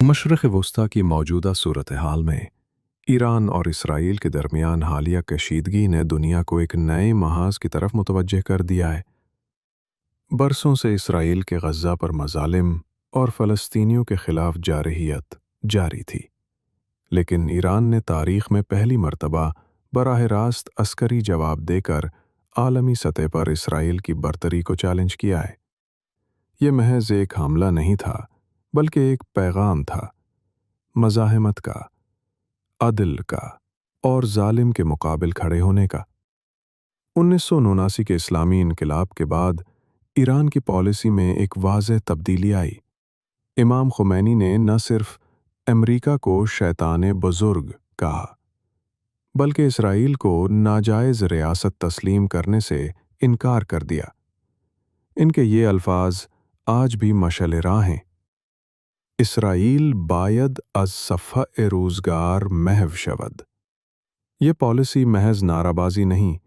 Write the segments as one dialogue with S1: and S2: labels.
S1: مشرق وسطی کی موجودہ صورتحال میں ایران اور اسرائیل کے درمیان حالیہ کشیدگی نے دنیا کو ایک نئے محاذ کی طرف متوجہ کر دیا ہے۔ برسوں سے اسرائیل کے غزہ پر مظالم اور فلسطینیوں کے خلاف جارحیت جاری تھی، لیکن ایران نے تاریخ میں پہلی مرتبہ براہ راست عسکری جواب دے کر عالمی سطح پر اسرائیل کی برتری کو چیلنج کیا ہے۔ یہ محض ایک حملہ نہیں تھا، بلکہ ایک پیغام تھا، مزاحمت کا، عدل کا اور ظالم کے مقابل کھڑے ہونے کا۔ 1979 کے اسلامی انقلاب کے بعد ایران کی پالیسی میں ایک واضح تبدیلی آئی۔ امام خمینی نے نہ صرف امریکہ کو شیطان بزرگ کہا، بلکہ اسرائیل کو ناجائز ریاست تسلیم کرنے سے انکار کر دیا۔ ان کے یہ الفاظ آج بھی مشعل راہ ہیں: اسرائیل باید از صفحہ روزگار محو شود۔ یہ پالیسی محض نعرہ بازی نہیں،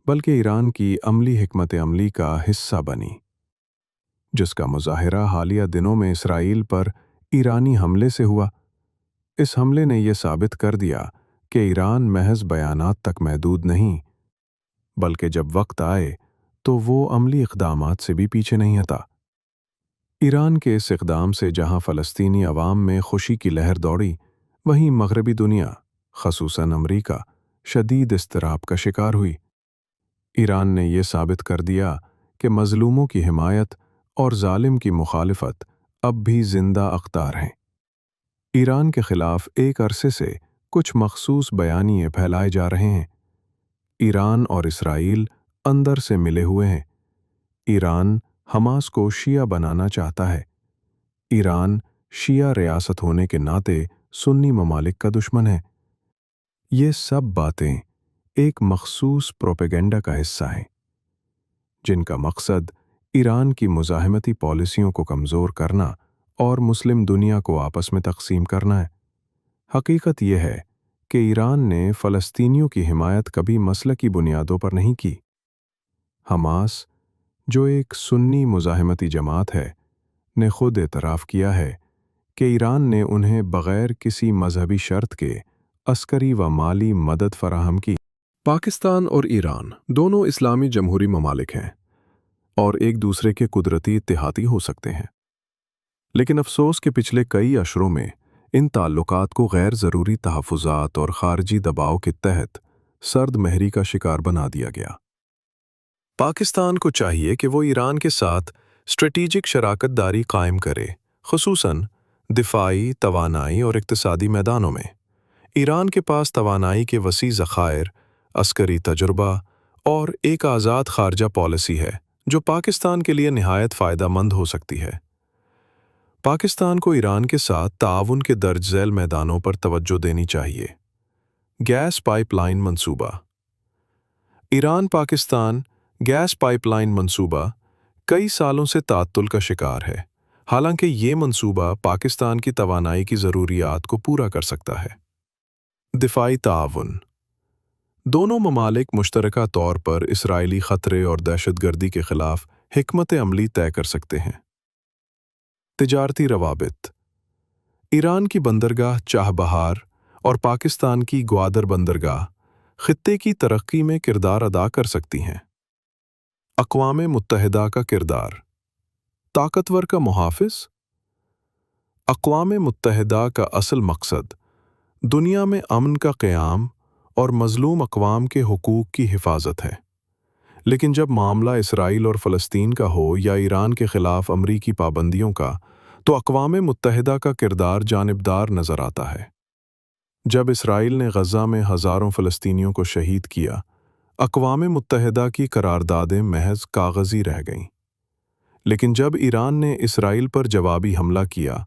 S1: بلکہ ایران کی عملی حکمت عملی کا حصہ بنی، جس کا مظاہرہ حالیہ دنوں میں اسرائیل پر ایرانی حملے سے ہوا۔ اس حملے نے یہ ثابت کر دیا کہ ایران محض بیانات تک محدود نہیں، بلکہ جب وقت آئے تو وہ عملی اقدامات سے بھی پیچھے نہیں ہٹا۔ ایران کے اس اقدام سے جہاں فلسطینی عوام میں خوشی کی لہر دوڑی، وہیں مغربی دنیا، خصوصاً امریکہ، شدید اضطراب کا شکار ہوئی۔ ایران نے یہ ثابت کر دیا کہ مظلوموں کی حمایت اور ظالم کی مخالفت اب بھی زندہ اقدار ہیں۔ ایران کے خلاف ایک عرصے سے کچھ مخصوص بیانیے پھیلائے جا رہے ہیں۔ ایران اور اسرائیل اندر سے ملے ہوئے ہیں۔ ایران حماس کو شیعہ بنانا چاہتا ہے۔ ایران شیعہ ریاست ہونے کے ناطے سنی ممالک کا دشمن ہے۔ یہ سب باتیں ایک مخصوص پروپیگنڈا کا حصہ ہیں، جن کا مقصد ایران کی مزاحمتی پالیسیوں کو کمزور کرنا اور مسلم دنیا کو آپس میں تقسیم کرنا ہے۔ حقیقت یہ ہے کہ ایران نے فلسطینیوں کی حمایت کبھی مسلکی بنیادوں پر نہیں کی۔ حماس، جو ایک سنی مزاحمتی جماعت ہے، نے خود اعتراف کیا ہے کہ ایران نے انہیں بغیر کسی مذہبی شرط کے عسکری و مالی مدد فراہم کی۔ پاکستان اور ایران دونوں اسلامی جمہوری ممالک ہیں اور ایک دوسرے کے قدرتی اتحادی ہو سکتے ہیں، لیکن افسوس کہ پچھلے کئی عشروں میں ان تعلقات کو غیر ضروری تحفظات اور خارجی دباؤ کے تحت سرد مہری کا شکار بنا دیا گیا۔ پاکستان کو چاہیے کہ وہ ایران کے ساتھ اسٹریٹجک شراکت داری قائم کرے، خصوصاً دفاعی، توانائی اور اقتصادی میدانوں میں۔ ایران کے پاس توانائی کے وسیع ذخائر، عسکری تجربہ اور ایک آزاد خارجہ پالیسی ہے جو پاکستان کے لیے نہایت فائدہ مند ہو سکتی ہے۔ پاکستان کو ایران کے ساتھ تعاون کے درج ذیل میدانوں پر توجہ دینی چاہیے۔ گیس پائپ لائن منصوبہ۔ Iran Pakistan gas pipe line منصوبہ کئی سالوں سے تعطل کا شکار ہے، حالانکہ یہ منصوبہ پاکستان کی توانائی کی ضروریات کو پورا کر سکتا ہے۔ دفاعی تعاون۔ دونوں ممالک مشترکہ طور پر اسرائیلی خطرے اور دہشت گردی کے خلاف حکمت عملی طے کر سکتے ہیں۔ تجارتی روابط۔ ایران کی بندرگاہ چاہ بہار اور پاکستان کی گوادر بندرگاہ خطے کی ترقی میں کردار ادا کر سکتی ہیں۔ اقوام متحدہ کا کردار۔ طاقتور کا محافظ۔ اقوام متحدہ کا اصل مقصد دنیا میں امن کا قیام اور مظلوم اقوام کے حقوق کی حفاظت ہے، لیکن جب معاملہ اسرائیل اور فلسطین کا ہو یا ایران کے خلاف امریکی پابندیوں کا، تو اقوام متحدہ کا کردار جانبدار نظر آتا ہے۔ جب اسرائیل نے غزہ میں ہزاروں فلسطینیوں کو شہید کیا، اقوام متحدہ کی قراردادیں محض کاغذی رہ گئیں، لیکن جب ایران نے اسرائیل پر جوابی حملہ کیا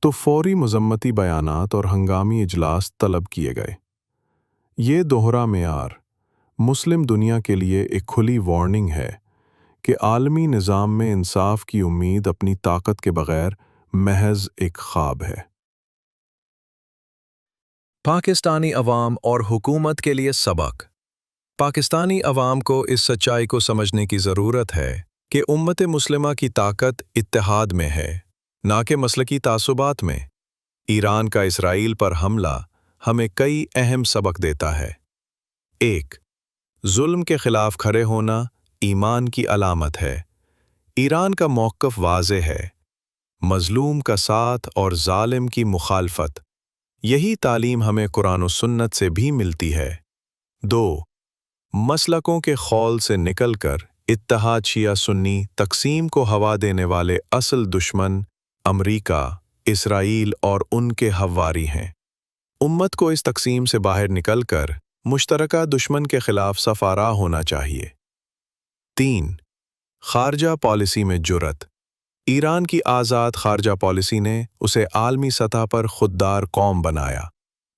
S1: تو فوری مذمتی بیانات اور ہنگامی اجلاس طلب کیے گئے۔ یہ دوہرا معیار مسلم دنیا کے لیے ایک کھلی وارننگ ہے کہ عالمی نظام میں انصاف کی امید اپنی طاقت کے بغیر محض ایک خواب ہے۔
S2: پاکستانی عوام اور حکومت کے لیے سبق۔ پاکستانی عوام کو اس سچائی کو سمجھنے کی ضرورت ہے کہ امت مسلمہ کی طاقت اتحاد میں ہے، نہ کہ مسلکی تعصبات میں۔ ایران کا اسرائیل پر حملہ ہمیں کئی اہم سبق دیتا ہے۔ 1. ظلم کے خلاف کھڑے ہونا ایمان کی علامت ہے۔ ایران کا موقف واضح ہے، مظلوم کا ساتھ اور ظالم کی مخالفت۔ یہی تعلیم ہمیں قرآن و سنت سے بھی ملتی ہے۔ 2. مسلکوں کے خول سے نکل کر اتحاد شیعہ سنی تقسیم کو ہوا دینے والے اصل دشمن امریکہ، اسرائیل اور ان کے ہواری ہیں۔ امت کو اس تقسیم سے باہر نکل کر مشترکہ دشمن کے خلاف صف آرا ہونا چاہیے۔ 3. خارجہ پالیسی میں جرأت۔ ایران کی آزاد خارجہ پالیسی نے اسے عالمی سطح پر خوددار قوم بنایا۔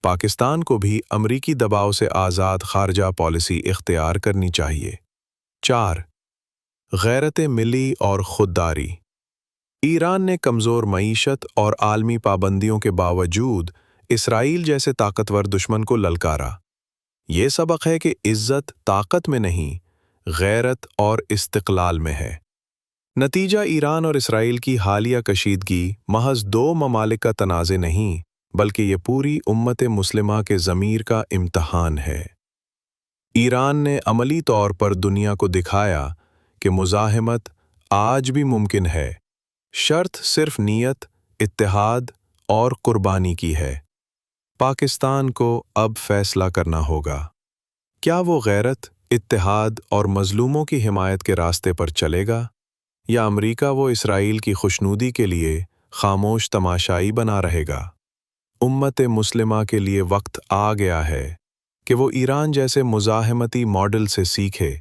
S2: پاکستان کو بھی امریکی دباؤ سے آزاد خارجہ پالیسی اختیار کرنی چاہیے۔ 4. غیرت ملی اور خودداری۔ ایران نے کمزور معیشت اور عالمی پابندیوں کے باوجود اسرائیل جیسے طاقتور دشمن کو للکارا۔ یہ سبق ہے کہ عزت طاقت میں نہیں، غیرت اور استقلال میں ہے۔ نتیجہ ایران اور اسرائیل کی حالیہ کشیدگی محض 2 ممالک کا تنازع نہیں، بلکہ یہ پوری امت مسلمہ کے ضمیر کا امتحان ہے۔ ایران نے عملی طور پر دنیا کو دکھایا کہ مزاحمت آج بھی ممکن ہے، شرط صرف نیت، اتحاد اور قربانی کی ہے۔ پاکستان کو اب فیصلہ کرنا ہوگا، کیا وہ غیرت، اتحاد اور مظلوموں کی حمایت کے راستے پر چلے گا، یا امریکہ وہ اسرائیل کی خوشنودی کے لیے خاموش تماشائی بنا رہے گا؟ امت مسلمہ کے لیے وقت آ گیا ہے کہ وہ ایران جیسے مزاحمتی ماڈل سے سیکھے،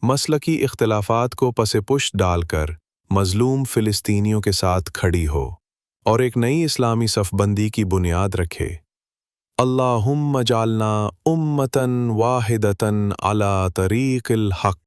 S2: مسلکی اختلافات کو پس پش ڈال کر مظلوم فلسطینیوں کے ساتھ کھڑی ہو اور ایک نئی اسلامی صف بندی کی بنیاد رکھے۔ اللہم اجعلنا امتاً واحدتاً علی طریق الحق۔